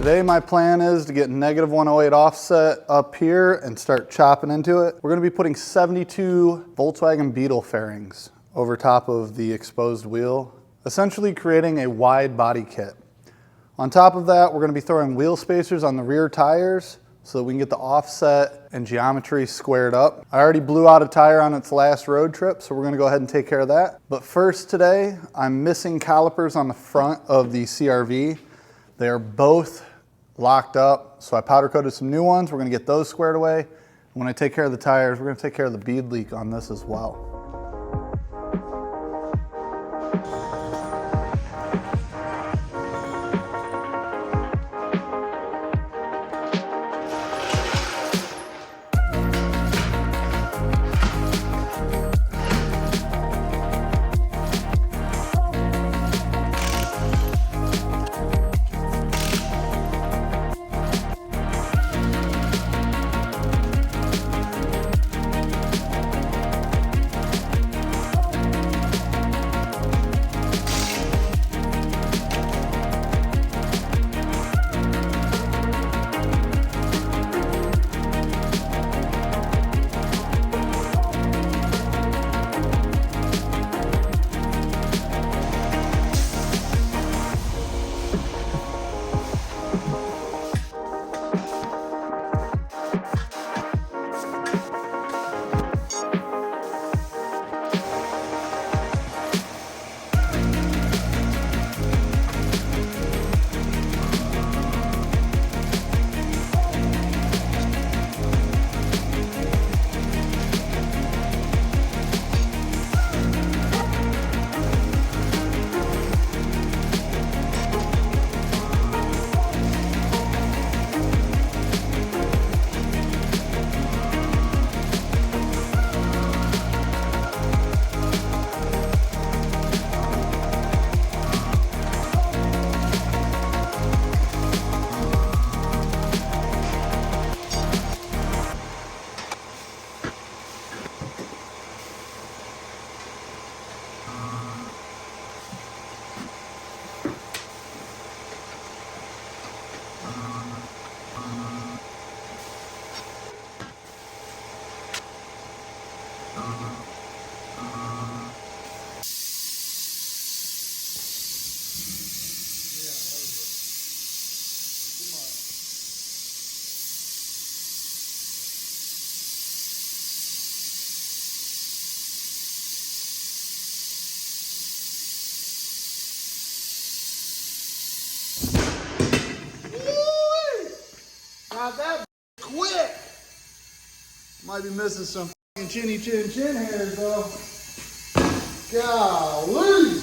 Today my plan is to get -108 offset up here and start chopping into it. We're gonna be putting 72 Volkswagen Beetle fairings over top of the exposed wheel, essentially creating a wide body kit. On top of that, we're gonna be throwing wheel spacers on the rear tires so that we can get the offset and geometry squared up. I already blew out a tire on its last road trip, so we're gonna go ahead and take care of that. But first today, I'm missing calipers on the front of the CRV. They are both locked up, so I powder coated some new ones. We're gonna get those squared away. And when I take care of the tires, we're gonna take care of the bead leak on this as well. Not that quick. Might be missing some fucking chinny chin chin hairs though. Golly.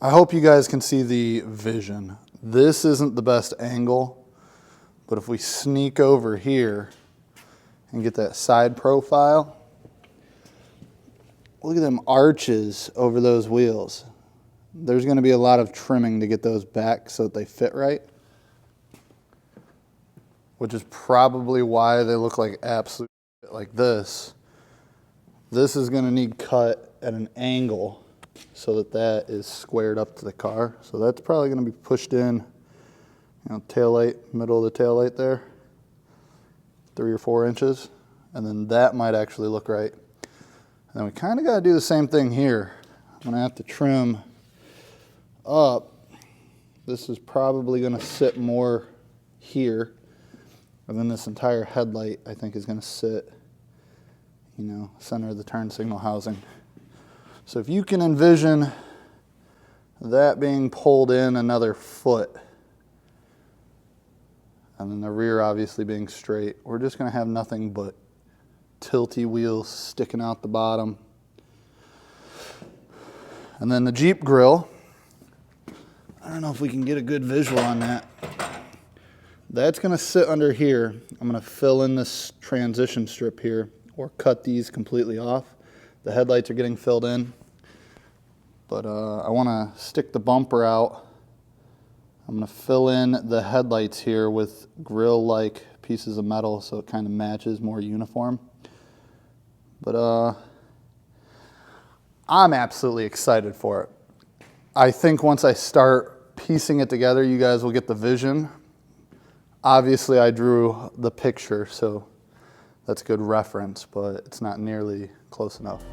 I hope you guys can see the vision. This isn't the best angle, but if we sneak over here and get that side profile, look at them arches over those wheels. There's gonna be a lot of trimming to get those back so that they fit right, which is probably why they look like absolute shit like this. This is gonna need cut at an angle so that that is squared up to the car. So that's probably going to be pushed in, tail light, middle of the tail light there, 3 or 4 inches, and then that might actually look right. And then we kind of got to do the same thing here. I'm going to have to trim up. This is probably going to sit more here. And then this entire headlight, I think, is going to sit, you know, center of the turn signal housing. So if you can envision that being pulled in another foot, and then the rear obviously being straight, we're just going to have nothing but tilty wheels sticking out the bottom. And then the Jeep grille, I don't know if we can get a good visual on that. That's going to sit under here. I'm going to fill in this transition strip here, or cut these completely off. The headlights are getting filled in, but I want to stick the bumper out. I'm going to fill in the headlights here with grill-like pieces of metal so it kind of matches, more uniform. But I'm absolutely excited for it. I think once I start piecing it together, you guys will get the vision. Obviously, I drew the picture, so that's good reference, but it's not nearly close enough.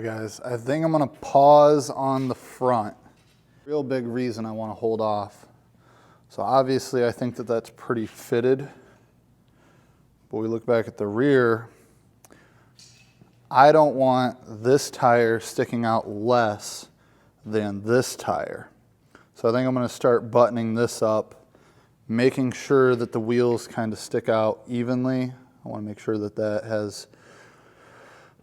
guys, I think I'm gonna pause on the front. Real big reason I wanna hold off. So obviously I think that that's pretty fitted, but we look back at the rear, I don't want this tire sticking out less than this tire. So I think I'm gonna start buttoning this up, making sure that the wheels kind of stick out evenly. I wanna make sure that that has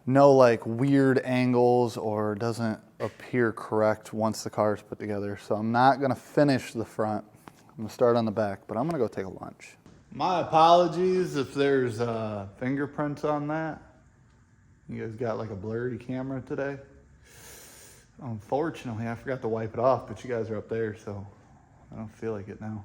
no like weird angles or doesn't appear correct once the car is put together. So I'm not gonna finish the front. I'm gonna start on the back, but I'm gonna go take a lunch. My apologies if there's fingerprints on that. You guys got like a blurry camera today. Unfortunately, I forgot to wipe it off, but you guys are up there, so I don't feel like it now.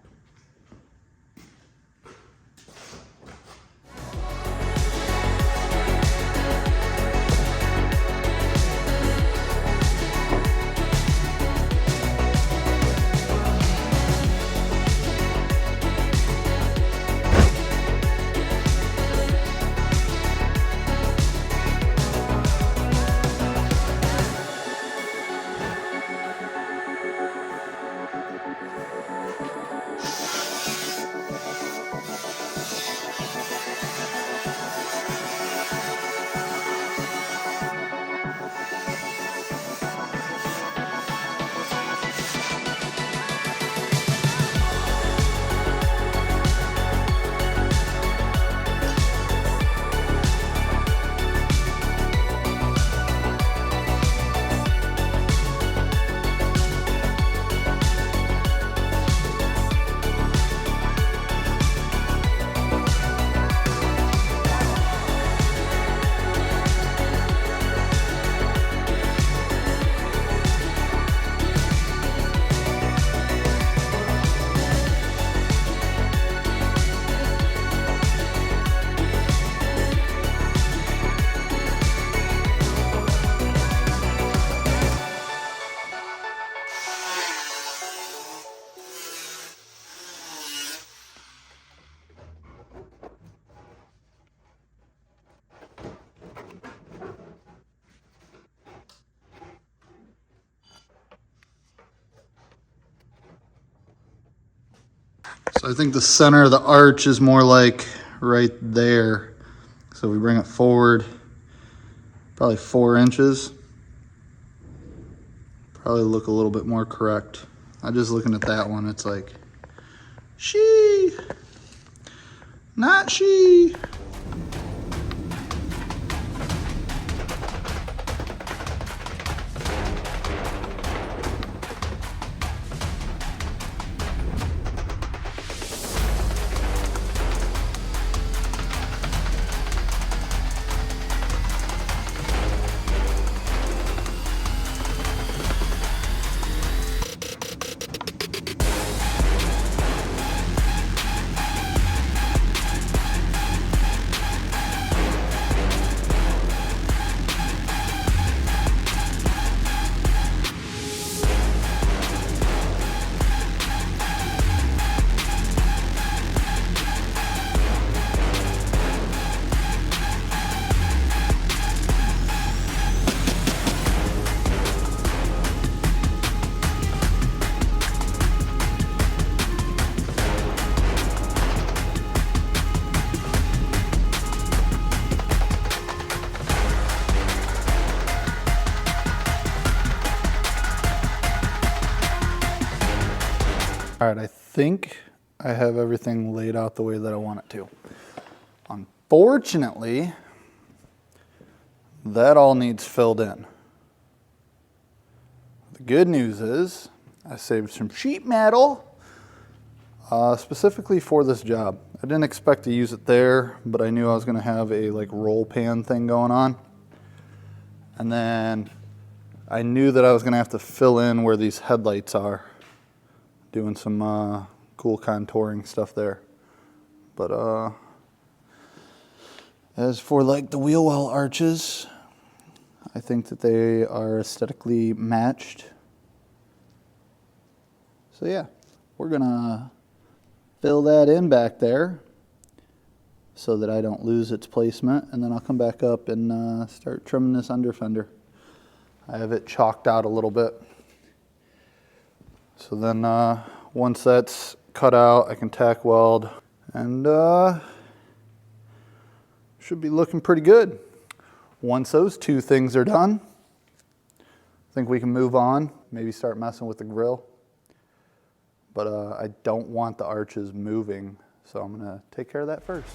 So I think the center of the arch is more like right there. So we bring it forward, probably 4 inches. Probably look a little bit more correct. I'm just looking at that one, it's like, she, not she. All right, I think I have everything laid out the way that I want it to. Unfortunately, that all needs filled in. The good news is I saved some sheet metal specifically for this job. I didn't expect to use it there, but I knew I was gonna have a like roll pan thing going on. And then I knew that I was gonna have to fill in where these headlights are. Doing some cool contouring stuff there. But as for like the wheel well arches, I think that they are aesthetically matched. So yeah, we're gonna fill that in back there so that I don't lose its placement, and then I'll come back up and start trimming this under fender. I have it chalked out a little bit. So then once that's cut out, I can tack weld and should be looking pretty good. Once those two things are done, I think we can move on, maybe start messing with the grill. But I don't want the arches moving, so I'm gonna take care of that first.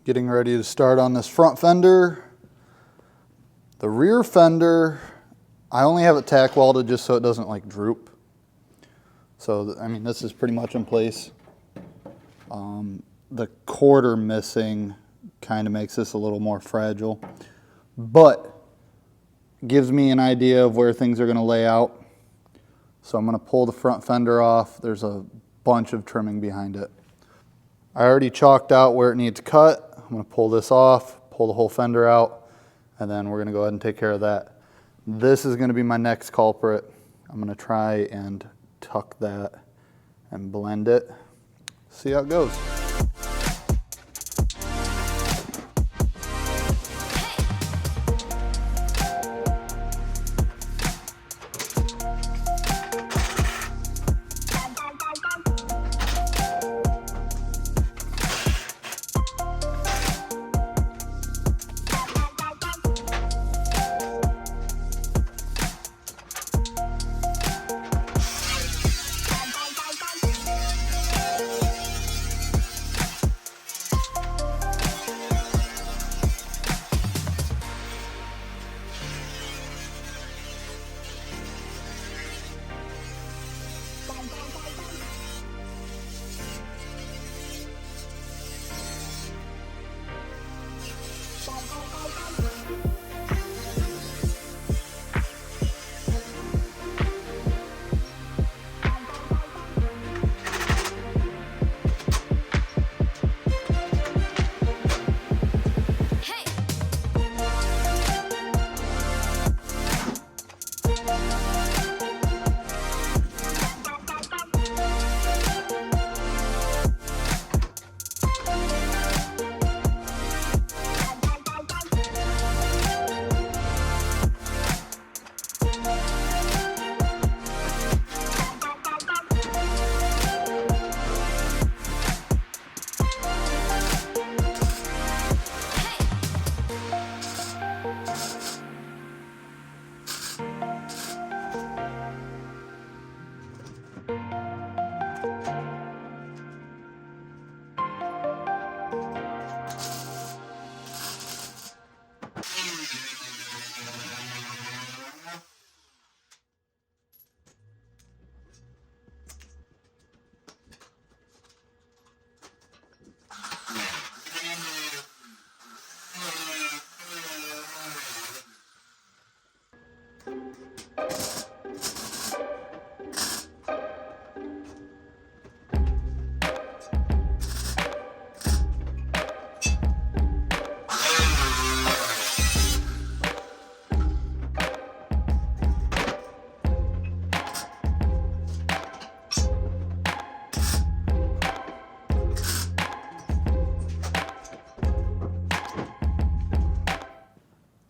Getting ready to start on this front fender. The rear fender, I only have it tack welded just so it doesn't like droop. So, I mean, this is pretty much in place. The quarter missing kind of makes this a little more fragile, but gives me an idea of where things are going to lay out. So I'm going to pull the front fender off. There's a bunch of trimming behind it. I already chalked out where it needs cut. I'm going to pull this off, pull the whole fender out, and then we're going to go ahead and take care of that. This is going to be my next culprit. I'm going to try and tuck that and blend it. See how it goes.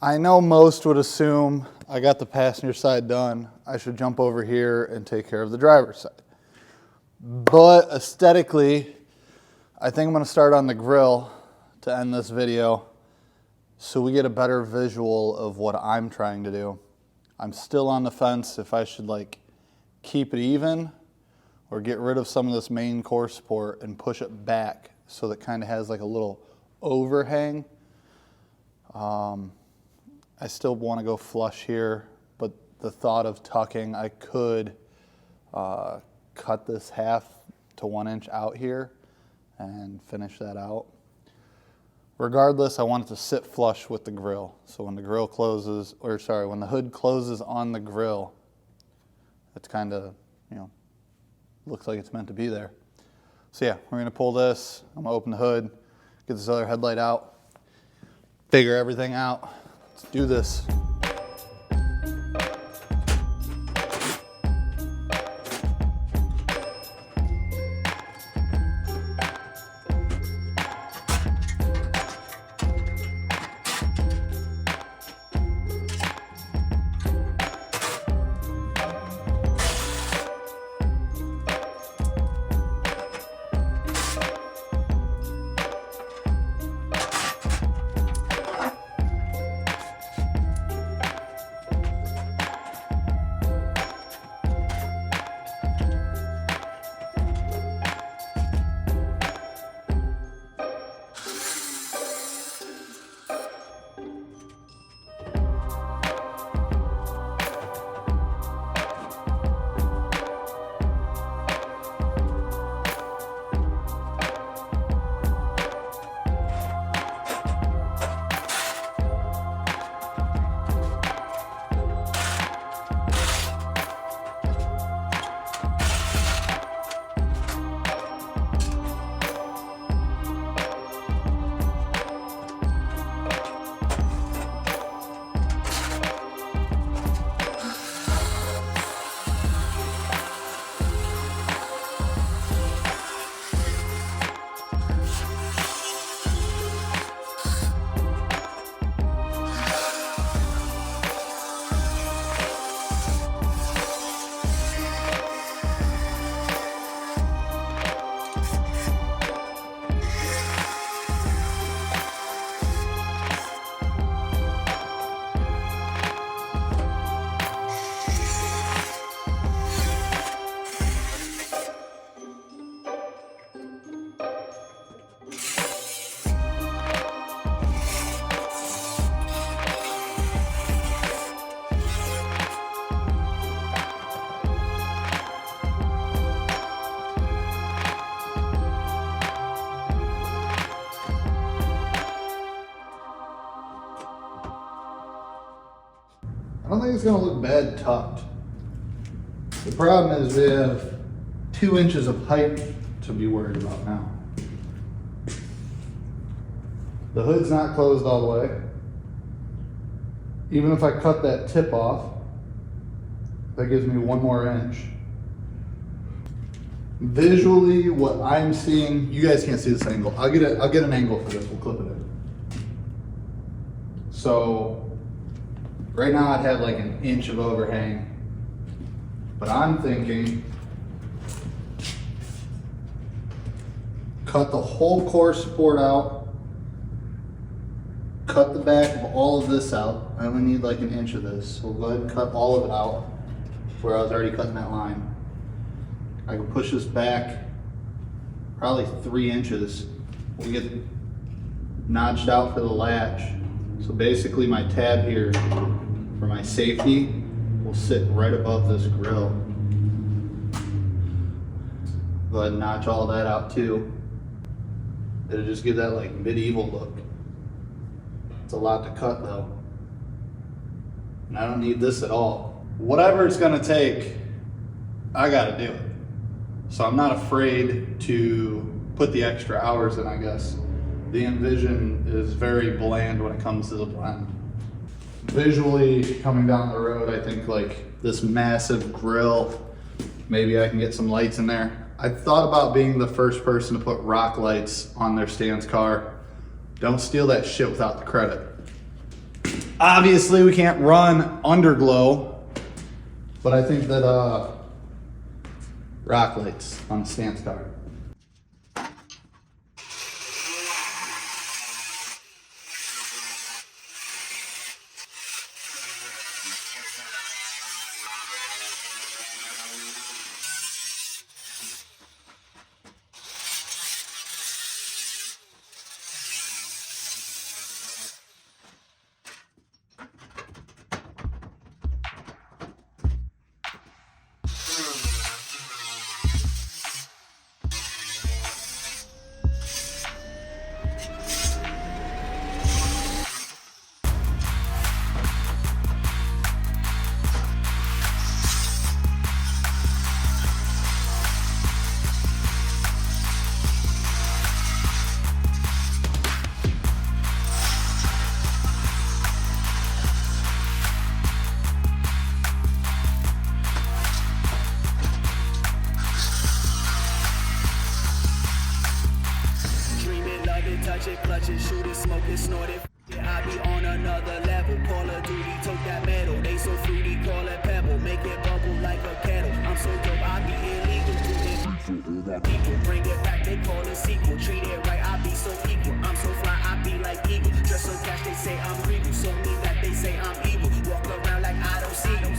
I know most would assume I got the passenger side done, I should jump over here and take care of the driver's side. But aesthetically, I think I'm going to start on the grill to end this video so we get a better visual of what I'm trying to do. I'm still on the fence if I should like keep it even or get rid of some of this main core support and push it back so that kind of has like a little overhang. I still want to go flush here, but the thought of tucking, I could cut this 1/2 to 1 inch out here and finish that out. Regardless, I want it to sit flush with the grill. So when the grill closes, or sorry, when the hood closes on the grill, it's kind of, you know, looks like it's meant to be there. So yeah, we're gonna pull this, I'm gonna open the hood, get this other headlight out, figure everything out. Let's do this. don't think it's gonna look bad tucked. The problem is we have 2 inches of height to be worried about now. The hood's not closed all the way. Even if I cut that tip off, that gives me 1 more inch. Visually, what I'm seeing, you guys can't see this angle. I'll get an angle for this, we'll clip it in. So, right now I'd have like an inch of overhang, but I'm thinking, cut the whole core support out, cut the back of all of this out. I only need like an inch of this, so we'll go ahead and cut all of it out where I was already cutting that line. I can push this back probably 3 inches. We'll get notched out for the latch. So basically my tab here for my safety will sit right above this grill. Go ahead and notch all that out too. It'll just give that like medieval look. It's a lot to cut though. And I don't need this at all. Whatever it's gonna take, I gotta do it. So I'm not afraid to put the extra hours in, I guess. The Envision is very bland when it comes to the blend. Visually, coming down the road, I think like this massive grill, maybe I can get some lights in there. I thought about being the first person to put rock lights on their Stan's car. Don't steal that shit without the credit. Obviously, we can't run underglow, but I think that rock lights on a Stan's car. Touch it, clutch it, shoot it, smoke it, snort it. I be on another level. Call of Duty, took that metal. They so fruity, call it pebble. Make it bubble like a kettle. I'm so dope, I be illegal. People bring it back, they call it sequel. Treat it right, I be so equal. I'm so fly, I be like eagle. Dress so cash, they say I'm regal. So mean that they say I'm evil. Walk around like I don't see them.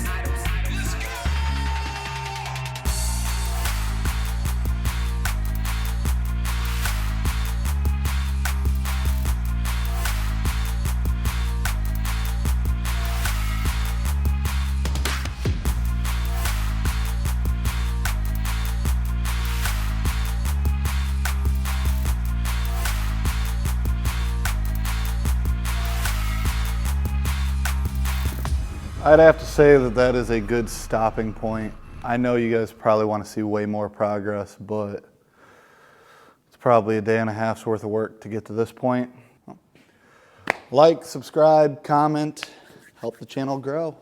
I'd have to say that that is a good stopping point. I know you guys probably want to see way more progress, but it's probably a day and a half's worth of work to get to this point. Like, subscribe, comment, help the channel grow.